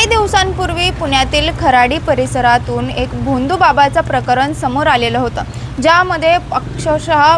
काही दिवसांपूर्वी पुण्यातील खराडी परिसरातून एक भोंदू बाबाचं प्रकरण समोर आलेलं होतं, ज्यामध्ये अक्षरशः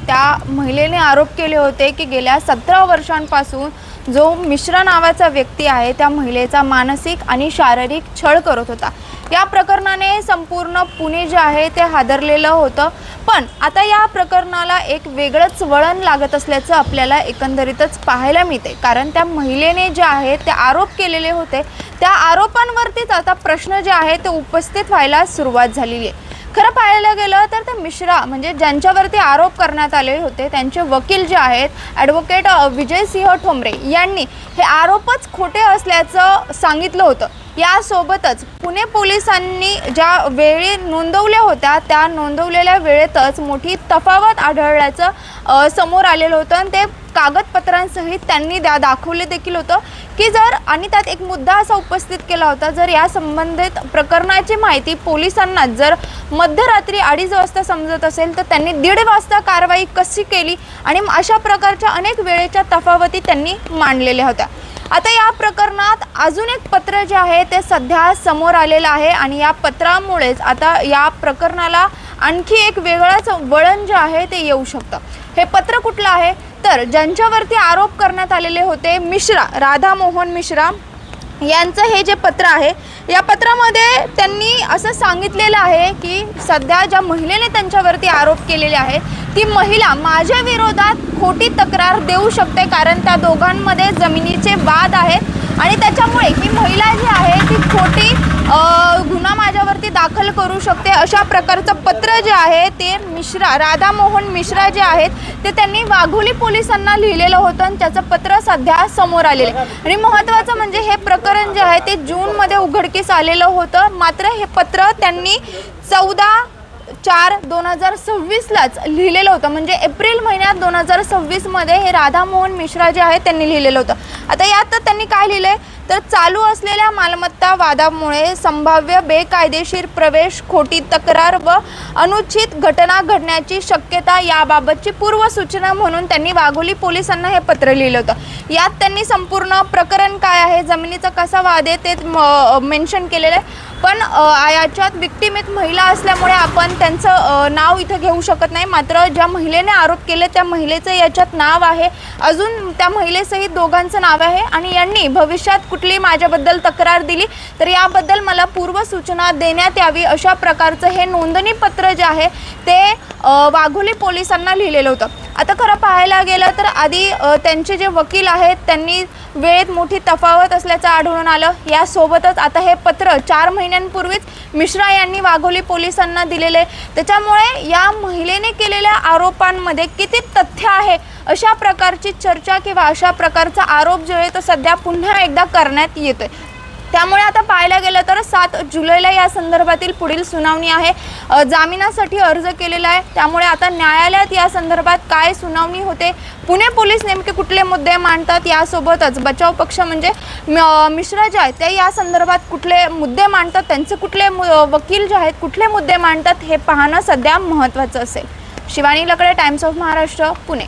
त्या महिलेने आरोप केले होते की गेल्या 17 वर्षांपासून जो मिश्रा नावाचा व्यक्ती आहे त्या महिलेचा मानसिक आणि शारीरिक छळ करत होता। या प्रकरणाने संपूर्ण पुणे जे आहे ते हादरलेलं होतं। पण आता या प्रकरणाला एक वेगळंच वळण लागत असल्याचं आपल्याला एकंदरीतच पाहायला मिळते, कारण त्या महिलेने जे आहे ते आरोप केलेले होते त्या आरोपांवरतीच आता प्रश्न जे आहे ते उपस्थित व्हायला सुरुवात झालेली आहे। खरं पाहायला गेलं तर ते मिश्रा म्हणजे ज्यांच्यावरती आरोप करण्यात आले होते त्यांचे वकील जे आहेत ॲडव्होकेट विजयसिंह ठोंबरे यांनी हे आरोपच खोटे असल्याचं सांगितलं होतं। यासोबतच पुणे पोलिसांनी ज्या वेळी नोंदवल्या होत्या त्या नोंदवलेल्या वेळेतच मोठी तफावत आढळल्याचं समोर आलेलं होतं आणि ते कागदपत्रांसहित त्यांनी दाखवले देखील होतं की जर आणि त्यात एक मुद्दा असा उपस्थित केला होता, जर या संबंधित प्रकरणाची माहिती पोलिसांना जर मध्यरात्री 2:30 वाजता समजत असेल तर त्यांनी 1:30 वाजता कारवाई कशी केली आणि अशा प्रकारच्या अनेक वेळेच्या तफावती त्यांनी मांडलेल्या होत्या। आता या प्रकरणात अजून एक पत्र जे आहे ते सध्या समोर आलेलं आहे आणि या पत्रामुळेच आता या प्रकरणाला आणखी एक वेगळाच वळण जे आहे ते येऊ शकतं। हे पत्र कुठलं आहे तर ज्यांच्यावरती आरोप करण्यात आलेले होते मिश्रा, राधा मोहन मिश्रा यांचं हे जे पत्र आहे या पत्रामध्ये त्यांनी असं सांगितलेलं आहे की सध्या ज्या महिलेने त्यांच्यावरती आरोप केलेले आहे ती महिला माझ्या विरोधात खोटी तक्रार देऊ शकते, कारण त्या दोघांमध्ये जमिनीचे वाद आहेत आणि त्याच्यामुळे ही महिला जी आहे ती खोटी गुन्हा माझ्यावरती दाखल करू शकते। अशा प्रकारचं पत्र जे आहे ते मिश्रा, राधा मोहन मिश्रा जे आहेत ते त्यांनी वाघोली पोलिसांना लिहिलेलं होतं आणि त्याचं पत्र सध्या समोर आलेलं आहे। आणि महत्त्वाचं म्हणजे हे प्रकरण जे आहे ते जूनमध्ये उघडकीस आलेलं होतं, मात्र हे पत्र त्यांनी 14/4/2026लाच लिहिलेलं होतं, म्हणजे एप्रिल महिन्यात 2026 मध्ये हे राधा मोहन मिश्रा जे आहे त्यांनी लिहिलेलं होतं। आता यात त्यांनी काय लिहिलंय तर चालू असलेल्या मालमत्ता वादामुळे संभाव्य बेकायदेशीर प्रवेश, खोटी तक्रार व अनुचित घटना घडण्याची शक्यता याबाबतची पूर्वसूचना म्हणून त्यांनी वाघोली पोलिसांना हे पत्र लिहिलं होतं। यात त्यांनी संपूर्ण प्रकरण काय आहे, जमिनीचा कसा वाद आहे ते मेन्शन केलेलं आहे। पण याच्यात विक्टिम एक महिला असल्यामुळे आपण त्यांचं नाव इथं घेऊ शकत नाही, मात्र ज्या महिलेने आरोप केले त्या महिलेचं याच्यात नाव आहे, अजून त्या महिलेसहित दोघांचं नाव आहे आणि यांनी भविष्यात कुठली माझ्याबद्दल तक्रार दिली तर याबद्दल मला पूर्वसूचना देण्यात यावी अशा प्रकारचं हे नोंदणी पत्र जे आहे ते वाघोली पोलिसांना लिहिलेलं होतं। आता खरं पाहायला गेलं तर आधी त्यांचे जे वकील आहेत त्यांनी वेळेत मोठी तफावत असल्याचं आढळून आलं। यासोबतच आता हे पत्र 4 महिन्यांपूर्वीच मिश्रा यांनी वाघोली पोलिसांना दिलेले, त्याच्यामुळे या महिलेने केलेल्या आरोपांमध्ये किती तथ्य आहे अशा प्रकारची चर्चा किंवा अशा प्रकारचा आरोप जो आहे तो सध्या पुन्हा एकदा करण्यात येतोय। त्यामुळे आता पाहायला गेलं तर 7 जुलैला या संदर्भातील पुढील सुनावणी आहे। जामिनासाठी अर्ज केलेला आहे, त्यामुळे आता न्यायालयात या संदर्भात काय सुनावणी होते, पुणे पोलीस नेमके कुठले मुद्दे मांडतात, यासोबतच बचाव पक्ष म्हणजे मिश्रा जे आहेत ते या संदर्भात कुठले मुद्दे मांडतात, त्यांचे कुठले वकील जे आहेत कुठले मुद्दे मांडतात हे पाहणं सध्या महत्त्वाचं असेल। शिवानी लकडे, टाइम्स ऑफ महाराष्ट्र, पुणे।